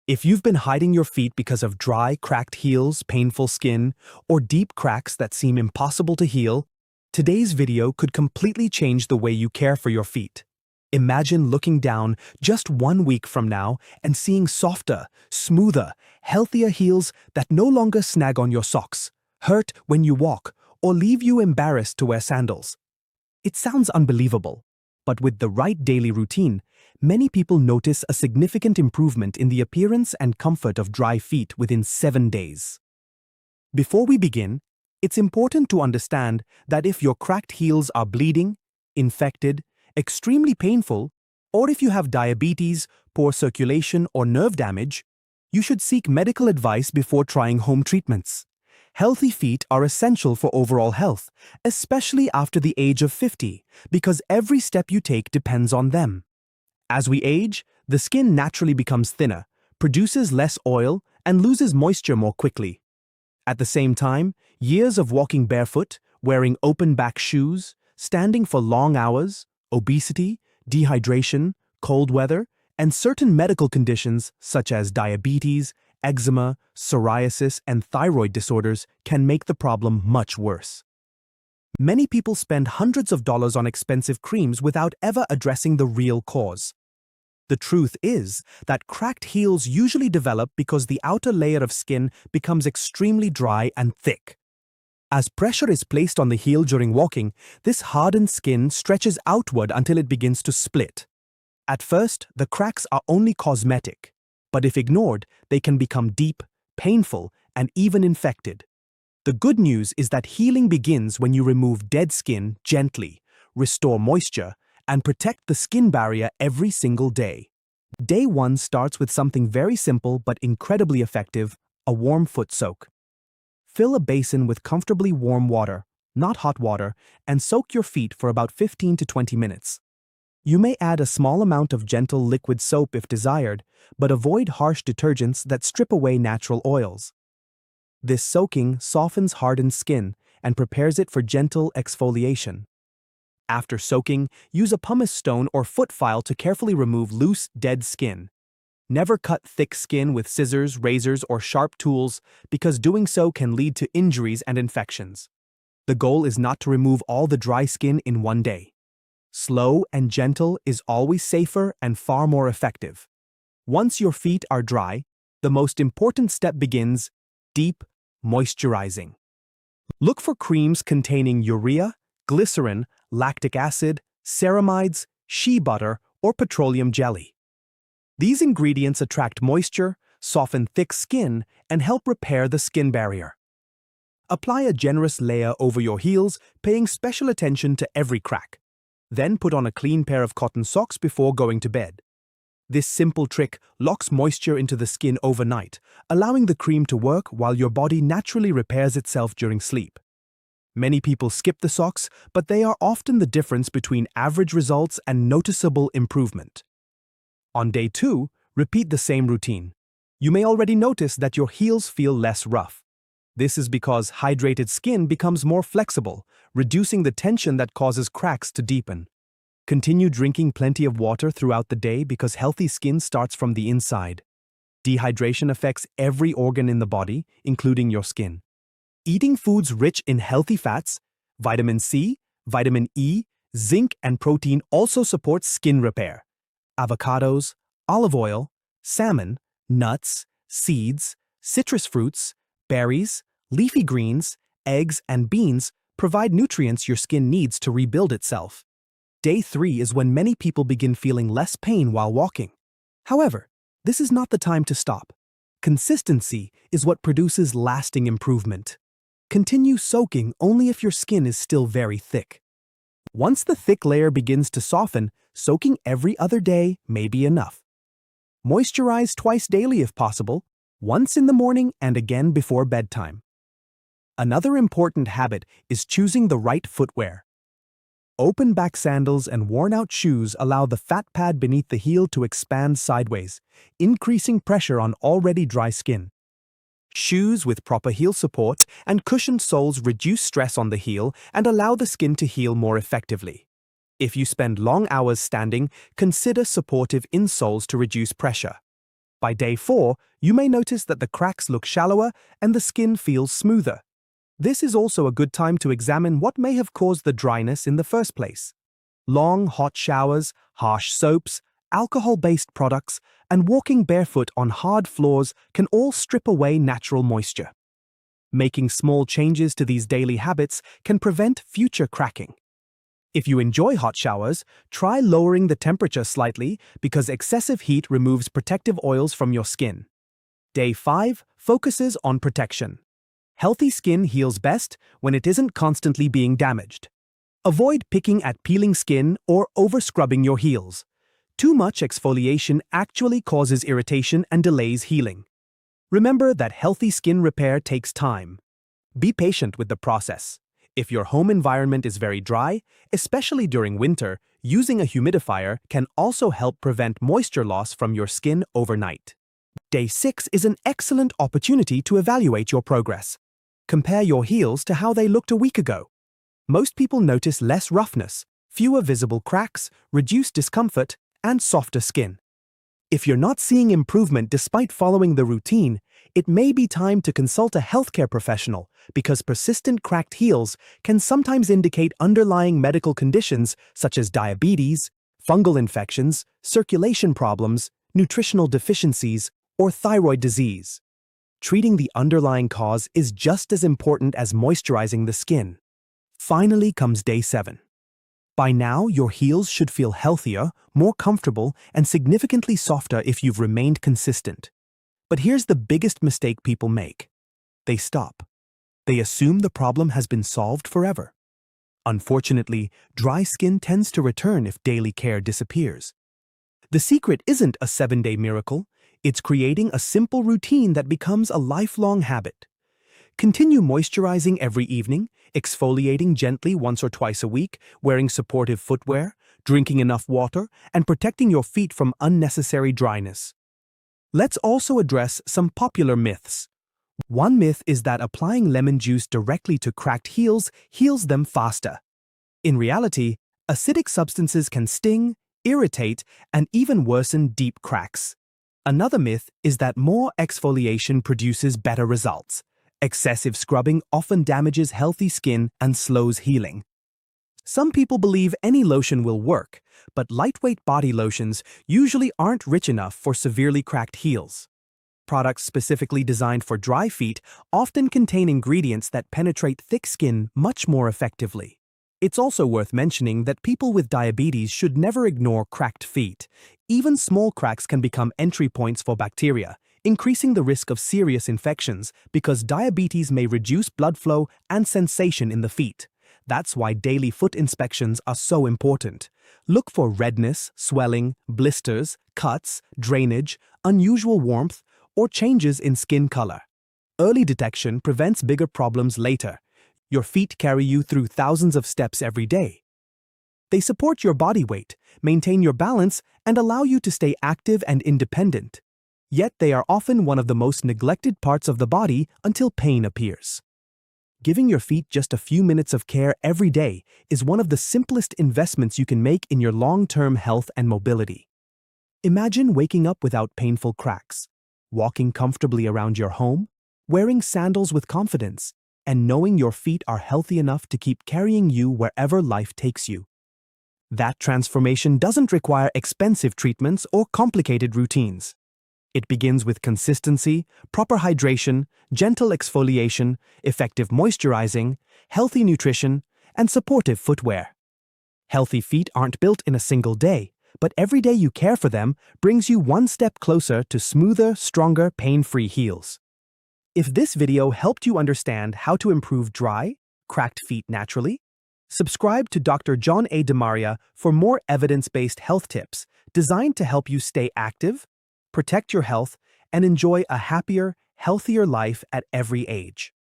If you've been hiding your feet because of dry, cracked heels, painful skin, or deep cracks that seem impossible to heal, today's video could completely change the way you care for your feet. Imagine looking down just 1 week from now and seeing softer, smoother, healthier heels that no longer snag on your socks, hurt when you walk, or leave you embarrassed to wear sandals. It sounds unbelievable, but with the right daily routine, many people notice a significant improvement in the appearance and comfort of dry feet within 7 days. Before we begin, it's important to understand that if your cracked heels are bleeding, infected, extremely painful, or if you have diabetes, poor circulation, or nerve damage, you should seek medical advice before trying home treatments. Healthy feet are essential for overall health, especially after the age of 50, because every step you take depends on them. As we age, the skin naturally becomes thinner, produces less oil, and loses moisture more quickly. At the same time, years of walking barefoot, wearing open-back shoes, standing for long hours, obesity, dehydration, cold weather, and certain medical conditions such as diabetes, eczema, psoriasis, and thyroid disorders can make the problem much worse. Many people spend hundreds of dollars on expensive creams without ever addressing the real cause. The truth is that cracked heels usually develop because the outer layer of skin becomes extremely dry and thick. As pressure is placed on the heel during walking, this hardened skin stretches outward until it begins to split. At first, the cracks are only cosmetic, but if ignored, they can become deep, painful, and even infected. The good news is that healing begins when you remove dead skin gently, restore moisture, and protect the skin barrier every single day. Day 1 starts with something very simple but incredibly effective: a warm foot soak. Fill a basin with comfortably warm water, not hot water, and soak your feet for about 15 to 20 minutes. You may add a small amount of gentle liquid soap if desired, but avoid harsh detergents that strip away natural oils. This soaking softens hardened skin and prepares it for gentle exfoliation. After soaking, use a pumice stone or foot file to carefully remove loose, dead skin. Never cut thick skin with scissors, razors, or sharp tools, because doing so can lead to injuries and infections. The goal is not to remove all the dry skin in one day. Slow and gentle is always safer and far more effective. Once your feet are dry, the most important step begins: deep moisturizing. Look for creams containing urea, glycerin, lactic acid, ceramides, shea butter, or petroleum jelly. These ingredients attract moisture, soften thick skin, and help repair the skin barrier. Apply a generous layer over your heels, paying special attention to every crack. Then put on a clean pair of cotton socks before going to bed. This simple trick locks moisture into the skin overnight, allowing the cream to work while your body naturally repairs itself during sleep. Many people skip the socks, but they are often the difference between average results and noticeable improvement. On day 2, repeat the same routine. You may already notice that your heels feel less rough. This is because hydrated skin becomes more flexible, reducing the tension that causes cracks to deepen. Continue drinking plenty of water throughout the day because healthy skin starts from the inside. Dehydration affects every organ in the body, including your skin. Eating foods rich in healthy fats, vitamin C, vitamin E, zinc, and protein also supports skin repair. Avocados, olive oil, salmon, nuts, seeds, citrus fruits, berries, leafy greens, eggs, and beans provide nutrients your skin needs to rebuild itself. Day 3 is when many people begin feeling less pain while walking. However, this is not the time to stop. Consistency is what produces lasting improvement. Continue soaking only if your skin is still very thick. Once the thick layer begins to soften, soaking every other day may be enough. Moisturize twice daily if possible, once in the morning and again before bedtime. Another important habit is choosing the right footwear. Open-back sandals and worn-out shoes allow the fat pad beneath the heel to expand sideways, increasing pressure on already dry skin. Shoes with proper heel support and cushioned soles reduce stress on the heel and allow the skin to heal more effectively. If you spend long hours standing, consider supportive insoles to reduce pressure. By day 4, you may notice that the cracks look shallower and the skin feels smoother. This is also a good time to examine what may have caused the dryness in the first place. Long, hot showers, harsh soaps, alcohol-based products, and walking barefoot on hard floors can all strip away natural moisture. Making small changes to these daily habits can prevent future cracking. If you enjoy hot showers, try lowering the temperature slightly because excessive heat removes protective oils from your skin. Day 5 focuses on protection. Healthy skin heals best when it isn't constantly being damaged. Avoid picking at peeling skin or over-scrubbing your heels. Too much exfoliation actually causes irritation and delays healing. Remember that healthy skin repair takes time. Be patient with the process. If your home environment is very dry, especially during winter, using a humidifier can also help prevent moisture loss from your skin overnight. Day 6 is an excellent opportunity to evaluate your progress. Compare your heels to how they looked a week ago. Most people notice less roughness, fewer visible cracks, reduced discomfort, and softer skin. If you're not seeing improvement despite following the routine, it may be time to consult a healthcare professional because persistent cracked heels can sometimes indicate underlying medical conditions such as diabetes, fungal infections, circulation problems, nutritional deficiencies, or thyroid disease. Treating the underlying cause is just as important as moisturizing the skin. Finally comes day 7. By now, your heels should feel healthier, more comfortable, and significantly softer if you've remained consistent. But here's the biggest mistake people make. They stop. They assume the problem has been solved forever. Unfortunately, dry skin tends to return if daily care disappears. The secret isn't a 7-day miracle. It's creating a simple routine that becomes a lifelong habit. Continue moisturizing every evening, exfoliating gently once or twice a week, wearing supportive footwear, drinking enough water, and protecting your feet from unnecessary dryness. Let's also address some popular myths. One myth is that applying lemon juice directly to cracked heels heals them faster. In reality, acidic substances can sting, irritate, and even worsen deep cracks. Another myth is that more exfoliation produces better results. Excessive scrubbing often damages healthy skin and slows healing. Some people believe any lotion will work, but lightweight body lotions usually aren't rich enough for severely cracked heels. Products specifically designed for dry feet often contain ingredients that penetrate thick skin much more effectively. It's also worth mentioning that people with diabetes should never ignore cracked feet. Even small cracks can become entry points for bacteria, increasing the risk of serious infections because diabetes may reduce blood flow and sensation in the feet. That's why daily foot inspections are so important. Look for redness, swelling, blisters, cuts, drainage, unusual warmth, or changes in skin color. Early detection prevents bigger problems later. Your feet carry you through thousands of steps every day. They support your body weight, maintain your balance, and allow you to stay active and independent. Yet they are often one of the most neglected parts of the body until pain appears. Giving your feet just a few minutes of care every day is one of the simplest investments you can make in your long-term health and mobility. Imagine waking up without painful cracks, walking comfortably around your home, wearing sandals with confidence, and knowing your feet are healthy enough to keep carrying you wherever life takes you. That transformation doesn't require expensive treatments or complicated routines. It begins with consistency, proper hydration, gentle exfoliation, effective moisturizing, healthy nutrition, and supportive footwear. Healthy feet aren't built in a single day, but every day you care for them brings you one step closer to smoother, stronger, pain-free heels. If this video helped you understand how to improve dry, cracked feet naturally, subscribe to Dr. Jhon A. Demaria for more evidence-based health tips designed to help you stay active, protect your health, and enjoy a happier, healthier life at every age.